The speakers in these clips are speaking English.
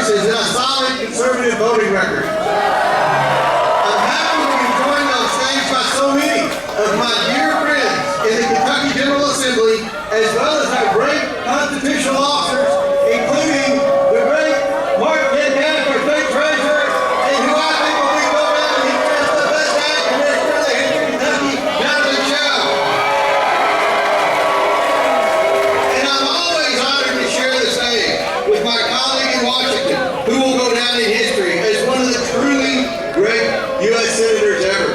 services and a solid conservative voting record. I'm happy to be joined on stage by so many of my dear friends in the Kentucky General Assembly, as well as our great constitutional officers, including the great Mark Kincaid, our state treasurer, and who I think will be go down and he's just the best ag commissioner in the history of Kentucky, Jonathan Chow. And I'm always honored to share the stage with my colleague in Washington, who will go down in history as one of the truly great U.S. senators ever.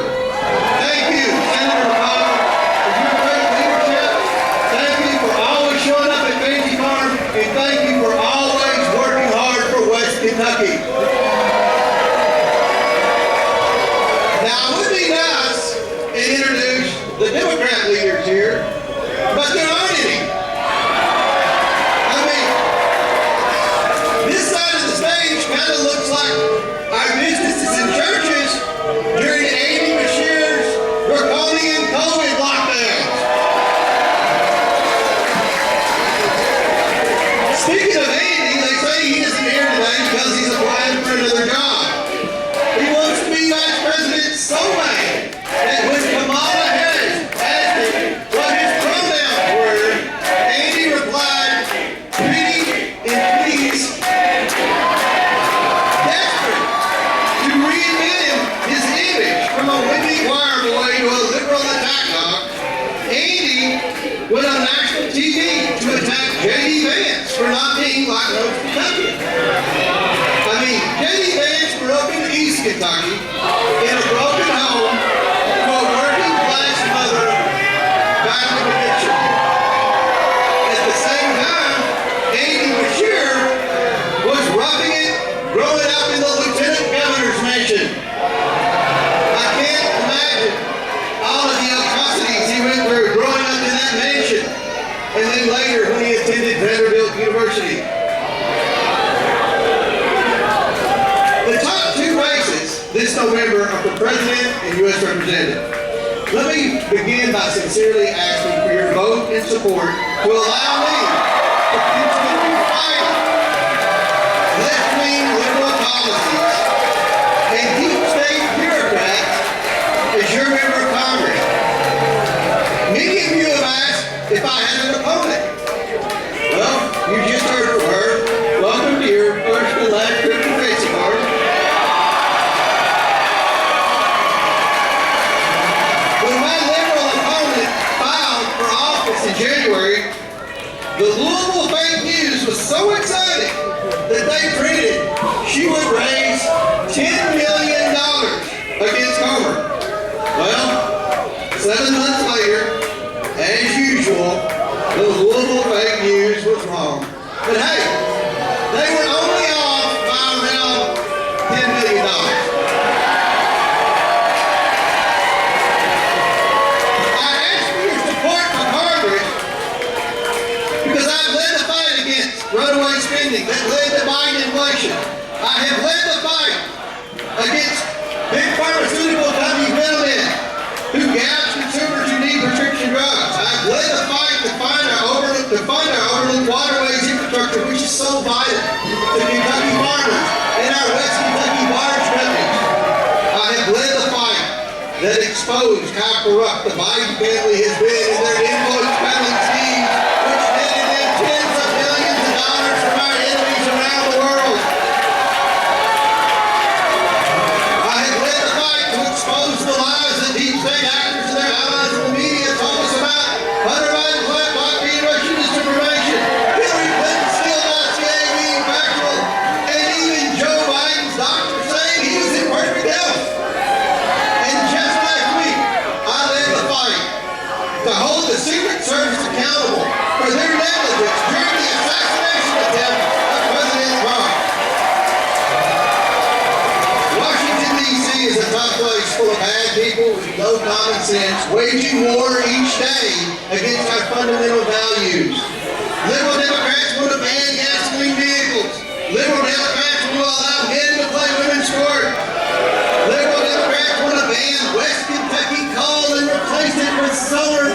Thank you, Senator McConnell, for your great leadership. Thank you for always showing up at Fancy Farm, and thank you for always working hard for West Kentucky. Now, it would be nice to introduce the Democrat leaders here, but there aren't any. I mean, this side of the stage kind of looks like our businesses and churches during Andy Beshear's draconian COVID lockdowns. Speaking of Andy, they say he isn't here today because he's applying for another job. He wants to be vice president so bad that when Kamala Harris asked him what his pronouns were, Andy replied, pretty and please. Desperate to reinvent his image from a Whitney choir boy to a liberal attack dog, Andy went on national TV to attack J.D. Vance for not being like most Kentuckians. I mean, J.D. Vance grew up in East Kentucky in a broken home to a working class mother battling addiction. At the same time, Andy Beshear was roughing it, growing up in the lieutenant governor's mansion. I can't imagine all of the atrocities he went through growing up in that mansion, and then later when he attended Vanderbilt University. The top two races this November are for president and U.S. representative. Let me begin by sincerely asking for your vote and support to allow me to continue fighting left-wing liberal policies and deep state bureaucrats as your member of Congress. Many of you have asked if I had an opponent. Well, you just heard from her. Welcome to your first and last trip to Fancy Farm. When my liberal opponent filed for office in January, the Louisville fake news was so exciting that they printed she would raise $10 million against Comer. Well, 7 months later, as usual, the Louisville fake news was wrong. But hey, they were only off by around $10 million. I ask for your support for Congress because I've led the fight against runaway spending that led to Biden inflation. I have led the fight against big pharmaceutical company middlemen who gouge consumers who need prescription drugs. I've led the fight to fund our overlooked waterways infrastructure, which is so vital to Kentucky farmers and our West Kentucky water companies. I have led the fight that exposed how corrupt the Biden family has been in their influence peddling schemes, which netted them tens of millions of dollars from our enemies around the world. I have led the fight to expose the lies that deep state actors and their allies in the media told us about Hunter Biden's laptop being Russian disinformation, Hillary Clinton's Steele dossier being factual, and even Joe Biden's doctor saying he was in perfect health. And just last week, I led the fight to hold the Secret Service accountable for their negligence during the assassination attempt of President Trump. Washington, D.C. is a tough place full of bad people with no common sense, waging war each day against our fundamental values. Liberal Democrats want to ban gasoline vehicles. Liberal Democrats want to allow men to play women's sports. Liberal Democrats want to ban West Kentucky coal and replace it with solar